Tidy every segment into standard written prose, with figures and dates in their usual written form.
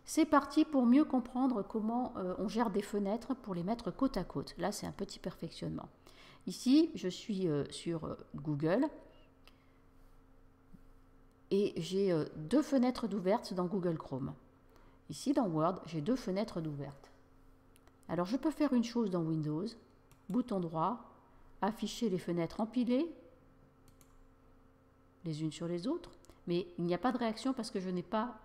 C'est parti pour mieux comprendre comment on gère des fenêtres pour les mettre côte à côte. Là, c'est un petit perfectionnement. Ici, je suis sur Google et j'ai deux fenêtres d'ouvertes dans Google Chrome. Ici, dans Word, j'ai deux fenêtres d'ouvertes. Alors, je peux faire une chose dans Windows, bouton droit, afficher les fenêtres empilées, les unes sur les autres, mais il n'y a pas de réaction parce que je n'ai pas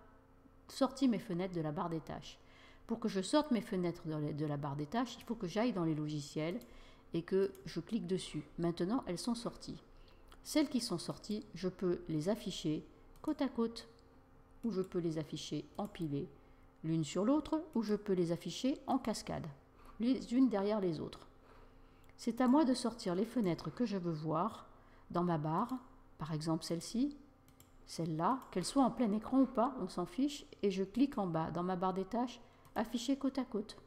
sorti mes fenêtres de la barre des tâches. Pour que je sorte mes fenêtres de la barre des tâches, il faut que j'aille dans les logiciels et que je clique dessus. Maintenant, elles sont sorties. Celles qui sont sorties, je peux les afficher côte à côte, ou je peux les afficher empilées l'une sur l'autre, ou je peux les afficher en cascade, les unes derrière les autres. C'est à moi de sortir les fenêtres que je veux voir dans ma barre, par exemple celle-ci, celle-là, qu'elle soit en plein écran ou pas, on s'en fiche, et je clique en bas dans ma barre des tâches, afficher côte à côte.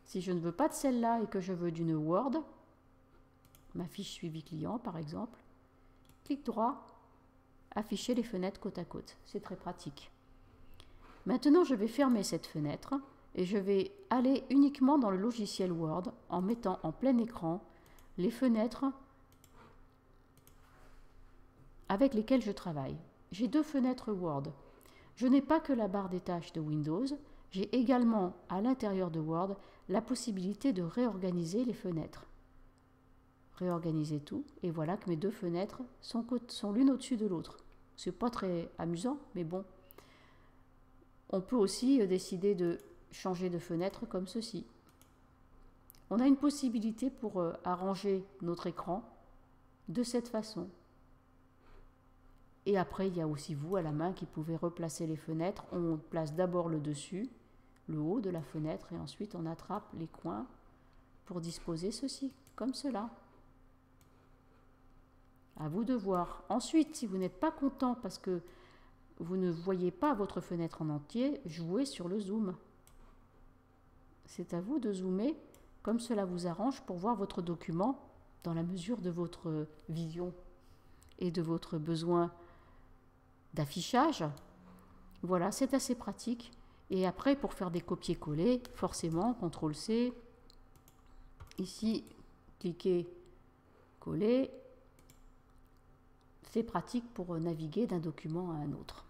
Si je ne veux pas de celle-là et que je veux d'une Word, ma fiche suivi client par exemple, clic droit, afficher les fenêtres côte à côte. C'est très pratique. Maintenant, je vais fermer cette fenêtre et je vais aller uniquement dans le logiciel Word en mettant en plein écran les fenêtres avec lesquelles je travaille. J'ai deux fenêtres Word. Je n'ai pas que la barre des tâches de Windows, j'ai également à l'intérieur de Word la possibilité de réorganiser les fenêtres. Réorganiser tout, et voilà que mes deux fenêtres sont l'une au-dessus de l'autre. C'est pas très amusant, mais bon. On peut aussi décider de changer de fenêtre comme ceci. On a une possibilité pour arranger notre écran de cette façon. Et après, il y a aussi vous à la main qui pouvez replacer les fenêtres. On place d'abord le dessus, le haut de la fenêtre, et ensuite on attrape les coins pour disposer ceci, comme cela. À vous de voir. Ensuite, si vous n'êtes pas content parce que vous ne voyez pas votre fenêtre en entier, jouez sur le zoom. C'est à vous de zoomer comme cela vous arrange pour voir votre document dans la mesure de votre vision et de votre besoin d'affichage. Voilà, c'est assez pratique. Et après, pour faire des copier-coller, forcément, CTRL-C. Ici, cliquez, coller. C'est pratique pour naviguer d'un document à un autre.